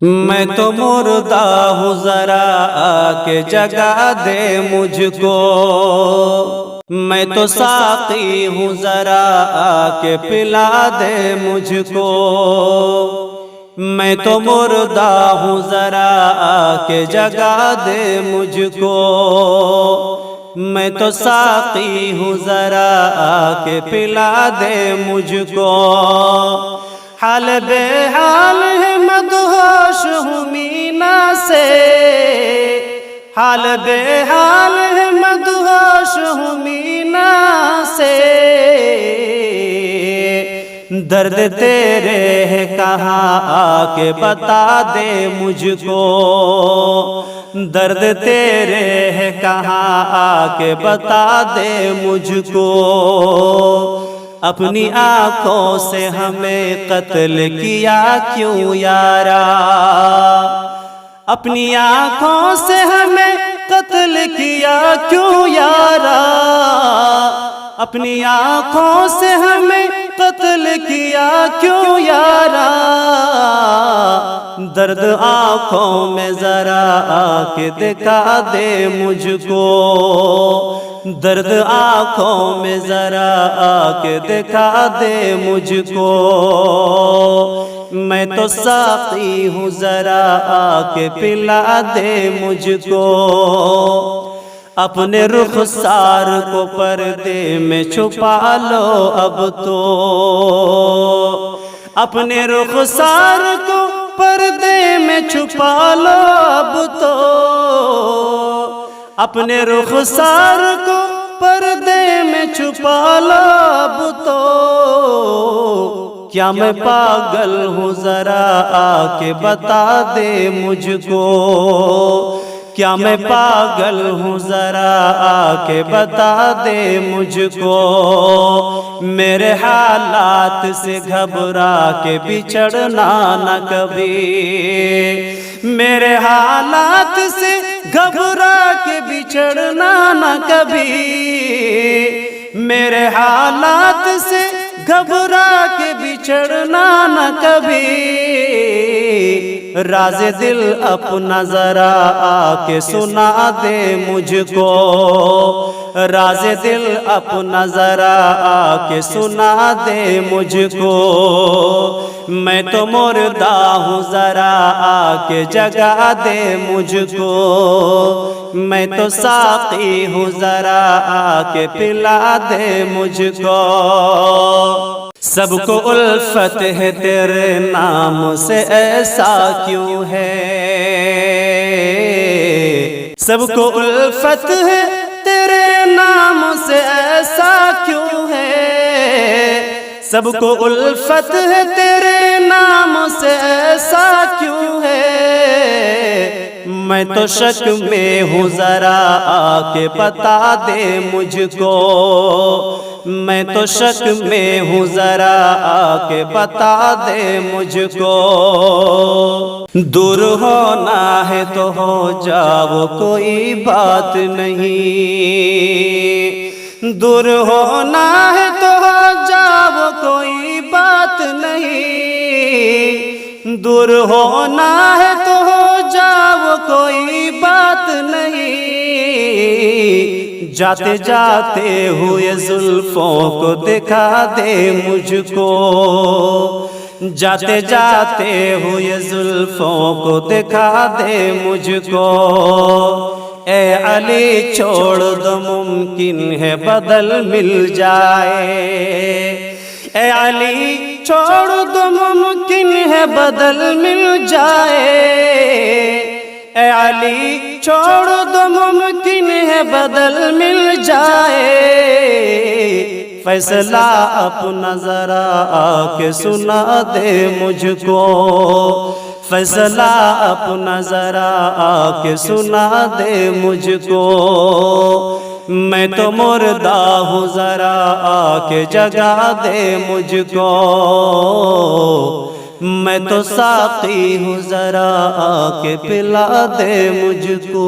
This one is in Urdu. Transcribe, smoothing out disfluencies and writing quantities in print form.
میں تو مردہ ہوں ذرا آ کے جگا دے مجھ کو، میں تو ساقی ہوں ذرا آ کے پلا دے مجھ کو، میں تو مردہ ہوں ذرا آ کے جگا دے مجھ کو، میں تو ساقی ہوں ذرا آ کے پلا دے مجھ کو، حال بے حال ہے مدہوش ہوں مینا سے، حال بے حال ہے مدہوش ہوں مینا سے، درد تیرے ہے کہاں آ کے بتا دے مجھ کو، درد تیرے ہے کہاں آ کے بتا دے مجھ کو، اپنی آنکھوں سے ہمیں قتل کیا کیوں یارا، اپنی آنکھوں سے ہمیں قتل کیا کیوں یارا، اپنی آنکھوں سے ہمیں قتل کیا کیوں یارا، درد آنکھوں میں ذرا آ کے دکھا دے مجھ کو، درد آنکھوں میں ذرا آ کے دکھا دے مجھ کو، میں تو ساقی ہوں ذرا آ کے پلا دے مجھ کو، اپنے رخسار کو پردے میں چھپا لو اب تو، اپنے رخسار کو پردے میں چھپا لو اب تو، اپنے رخسار کو پردے میں چھپا لو اب تو، کیا میں پاگل ہوں ذرا آ کے بتا دے مجھ کو، کیا میں پاگل ہوں ذرا آ کے بتا دے مجھ کو، میرے حالات سے گھبرا کے بچھڑنا نہ کبھی، میرے حالات سے گھبرا کے بچھڑنا نہ کبھی، میرے حالات سے گھبرا کے بچھڑنا نہ کبھی، راز دل اپنا ذرا آ کے سنا دے مجھ کو، راز دل اپنا ذرا آ کے سنا دے مجھ کو، میں تو مردہ ہوں ذرا آ کے جگا دے مجھ کو، میں تو ساقی ہوں ذرا آ کے پلا دے مجھ کو، سب کو الفت ہے تیرے نام سے ایسا کیوں ہے، سب کو الفت ہے تیرے نام سے ایسا کیوں ہے، سب کو الفت ہے تیرے نام سے ایسا کیوں ہے، میں تو شک میں ہوں ذرا آ کے بتا دے مجھ کو، میں تو شک میں ہوں ذرا آ کے بتا دے مجھ کو، دور ہونا ہے تو ہو جاؤ کوئی بات نہیں، دور ہونا ہے تو ہو جاؤ کوئی بات نہیں، دور ہونا ہے تو ہو جاؤ کوئی بات نہیں، جاتے جاتے ہوئے زلفوں کو دکھا دے مجھ کو، جاتے جاتے ہوئے زلفوں کو دکھا دے مجھ کو، اے علی چھوڑ دو ممکن ہے بدل مل جائے، اے علی چھوڑ دو ممکن ہے بدل مل جائے، اے علی چھوڑ دو ممکن ہے بدل مل جائے، فیصلہ اپنا ذرا آ کے سنا دے مجھ کو، فیصلہ اپنا ذرا آ کے سنا دے مجھ کو، میں تو مردہ ہوں ذرا آ کے جگا دے مجھ کو، میں تو ساقی ہوں ذرا آ کے پلا دے مجھ کو۔